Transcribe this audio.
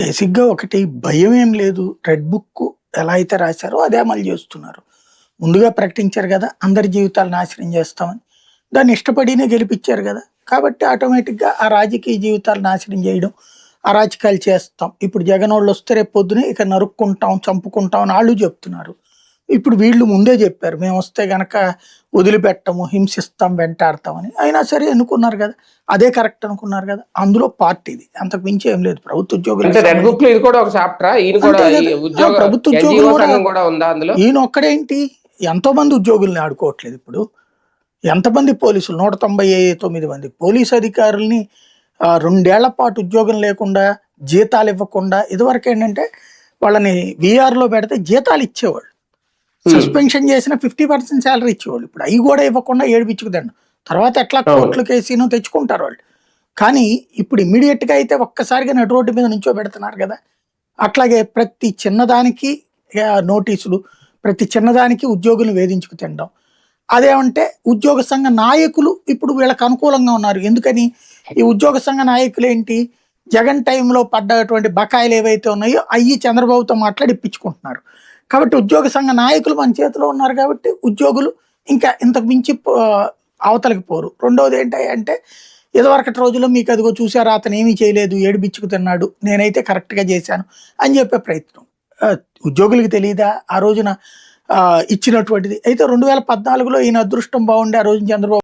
బేసిక్‌గా ఒకటి భయం ఏం లేదు. రెడ్ బుక్ ఎలా అయితే రాసారో అదే అమలు చేస్తున్నారు. ముందుగా ప్రకటించారు గదా! అందరి జీవితాలు నాశనం చేస్తామని. దాన్ని ఇష్టపడినే గెలిపిచ్చారు గదా! కాబట్టి ఆటోమేటిక్‌గా ఆ రాజకీయ జీవితాలు నాశనం చేయడం, అరాచకాలు చేస్తాం. ఇప్పుడు జగనోళ్ళొస్తే రేపు పొద్దున ఇక నరుక్కుంటాం, చంపుకుంటాం అని ఆళ్ళు చెప్తున్నారు. ఇప్పుడు వీళ్ళు ముందే జెప్పారు. మేమొస్తే గనక వదిలిపెట్టము, హింసిస్తాం, వెంటాడతామని. అయినా సరే ఎన్నుకున్నారు గదా! అదే కరెక్ట్ అనుకున్నారు గదా! అందులో పార్టీది. అంతకు మించి ఏం లేదు. ప్రభుత్వ అంటే ఉద్యోగులకి రెడ్ బుక్‌లో ఇది కూడా ఒక చాప్టరా? ఈయన కూడా అంతే ఈ గదా! ఉద్యోగ ప్రభుత్వ ఉద్యోగులు ఎన్‌జీఓ గూడా సంఘం కూడా ఉందా అందులో? ఈయనొక్కడేంటి ఎంతో మంది ఉద్యోగుల్ని ఆడుకోవట్లేదు ఇప్పుడు. ఎంతమంది పోలీసులు 199 మంది పోలీసు అధికారుల్ని 2 ఏళ్ల పాటు ఉద్యోగం లేకుండా, జీతాలివ్వకుండా ఇదివరకేంటంటే వాళ్ళని వీఆర్‌లో పెడితే జీతాలిచ్చేవాళ్ళు. హ్మ్. సస్పెన్షన్ చేసిన 50% సాలరీ ఇచ్చేవాళ్ళు. ఇప్పుడు అయి గూడా ఇవ్వకుండా ఏడిపించుకు దండం. తర్వాత ఎట్లా అవును. కోర్టులు కేసిను తెచ్చుకుంటారు వాళ్ళు. కానీ ఇప్పుడు ఇమ్మీడియేట్‌గా అయితే ఒక్కసారిగా నడి రోడ్డు మీద నుంచోబెడుతున్నారు గదా! అట్లాగే ప్రతి చిన్నదానికి నోటీసులు, ప్రతి చిన్నదానికి ఉద్యోగులను వేధించుకు తినడం. అదేమంటే ఉద్యోగ సంఘ నాయకులు ఇప్పుడు వీళ్ళకి అనుకూలంగా ఉన్నారు. ఎందుకని? ఈ ఉద్యోగ సంఘ నాయకులేంటి? జగన్ టైంలో పడ్డటువంటి బకాయిలు ఏవైతే ఉన్నాయో అయ్యి చంద్రబాబుతో మాట్లాడి ఇప్పించుకుంటున్నారు. కాబట్టి ఉద్యోగ సంఘ నాయకులు మన చేతిలో ఉన్నారు కాబట్టి ఉద్యోగులు ఇంకా ఇంతకు మించి అవతలకి పోరు. రెండోది ఏంటంటే ఇదివరకటి రోజుల్లో మీకు అదిగో చూసారా అతను ఏమీ చేయలేదు, ఏడిపిచ్చుకు తిన్నాడు. నేనైతే కరెక్ట్‌గా చేశాను అని చెప్పే ప్రయత్నం. ఆహ్, ఉద్యోగులకి తెలీదా? ఆ రోజున ఇచ్చినటువంటిది. అయితే 2014లో ఈయన అదృష్టం బావుండి ఆ రోజున చంద్రబాబు